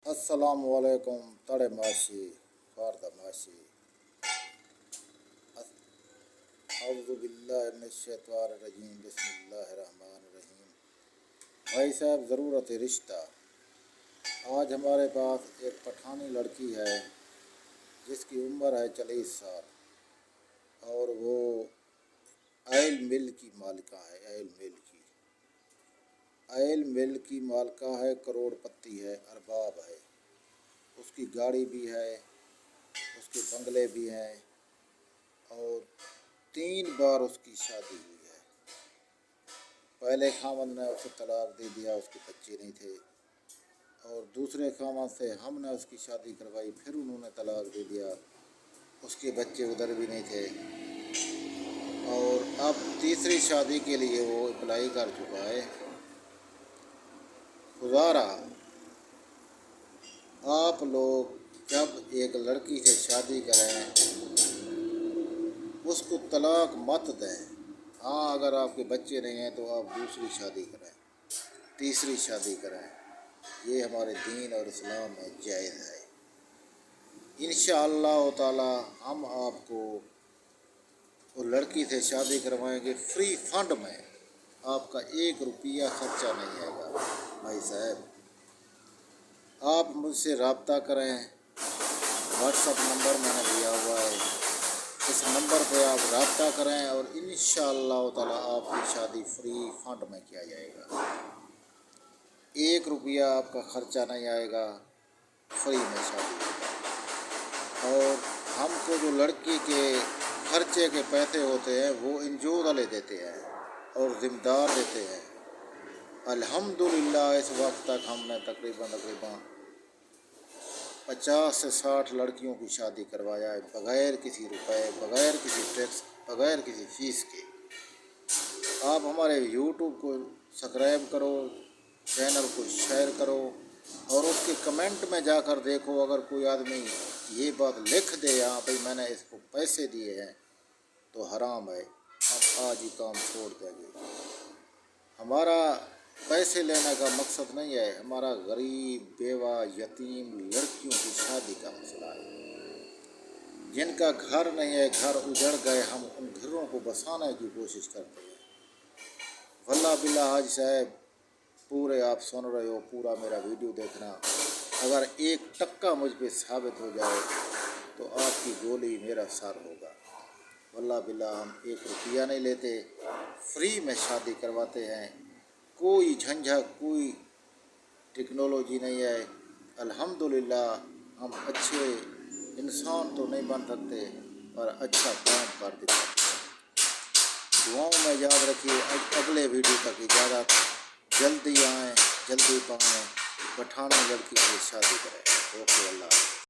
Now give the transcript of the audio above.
السلام علیکم تڑے معاشی فارد معاشی اعوذ باللہ من الشیطان الرجیم بسم اللہ الرحمن الرحیم۔ بھائی صاحب، ضرورت رشتہ۔ آج ہمارے پاس ایک پٹھانی لڑکی ہے جس کی عمر ہے 40 سال اور وہ آئل مل کی مالکہ ہے۔ آئل مل کی مالکہ ہے، کروڑ پتی ہے، ارباب ہے۔ اس کی گاڑی بھی ہے، اس کے بنگلے بھی ہیں اور 3 بار اس کی شادی ہوئی ہے۔ پہلے خاوند نے اسے طلاق دے دیا، اس کے بچے نہیں تھے، اور دوسرے خاوند سے ہم نے اس کی شادی کروائی، پھر انہوں نے طلاق دے دیا، اس کے بچے ادھر بھی نہیں تھے، اور اب تیسری شادی کے لیے وہ اپلائی کر چکا ہے۔ گزارا آپ لوگ جب ایک لڑکی سے شادی کریں اس کو طلاق مت دیں۔ ہاں، اگر آپ کے بچے نہیں ہیں تو آپ دوسری شادی کریں، تیسری شادی کریں، یہ ہمارے دین اور اسلام میں جائز ہے۔ انشاءاللہ تعالی ہم آپ کو وہ لڑکی سے شادی کروائیں گے، فری فنڈ میں، آپ کا 1 روپیہ خرچہ نہیں آئے گا۔ بھائی صاحب، آپ مجھ سے رابطہ کریں، واٹس ایپ نمبر میں نے دیا ہوا ہے، اس نمبر پہ آپ رابطہ کریں اور انشاءاللہ تعالی آپ کی شادی فری فنڈ میں کیا جائے گا۔ 1 روپیہ آپ کا خرچہ نہیں آئے گا، فری میں شادی ہوگا۔ اور ہم کو جو لڑکی کے خرچے کے پیسے ہوتے ہیں وہ انجو والے دیتے ہیں اور ذمہ دار دیتے ہیں۔ الحمدللہ اس وقت تک ہم نے تقریباً 50 سے 60 لڑکیوں کی شادی کروایا ہے، بغیر کسی روپے، بغیر کسی ٹیکس، بغیر کسی فیس کے۔ آپ ہمارے یوٹیوب کو سبسکرائب کرو، چینل کو شیئر کرو، اور اس کے کمنٹ میں جا کر دیکھو، اگر کوئی آدمی یہ بات لکھ دے یہاں بھائی میں نے اس کو پیسے دیے ہیں تو حرام ہے، ہم آج ہی کام چھوڑ دیں گے۔ ہمارا پیسے لینے کا مقصد نہیں ہے، ہمارا غریب، بیوہ، یتیم لڑکیوں کی شادی کا مسئلہ ہے۔ جن کا گھر نہیں ہے، گھر اجڑ گئے، ہم ان گھروں کو بسانے کی کوشش کرتے ہیں۔ واللہ باللہ حاج صاحب، پورے آپ سن رہے ہو، پورا میرا ویڈیو دیکھنا، اگر 1 ٹکا مجھ پہ ثابت ہو جائے تو آپ کی گولی میرا سر ہوگا۔ واللہ باللہ ہم 1 روپیہ نہیں لیتے، فری میں شادی کرواتے ہیں، کوئی جھنجھٹ، کوئی ٹیکنالوجی نہیں ہے۔ الحمدللہ ہم اچھے انسان تو نہیں بن سکتے پر اچھا کام کر دکھاتے ہیں۔ دعاؤں میں یاد رکھیے۔ اگلے ویڈیو تک اجازت، جلدی آئیں، جلدی پائیں، پٹھانی لڑکی سے شادی کریں۔ اوکے، اللہ حافظ۔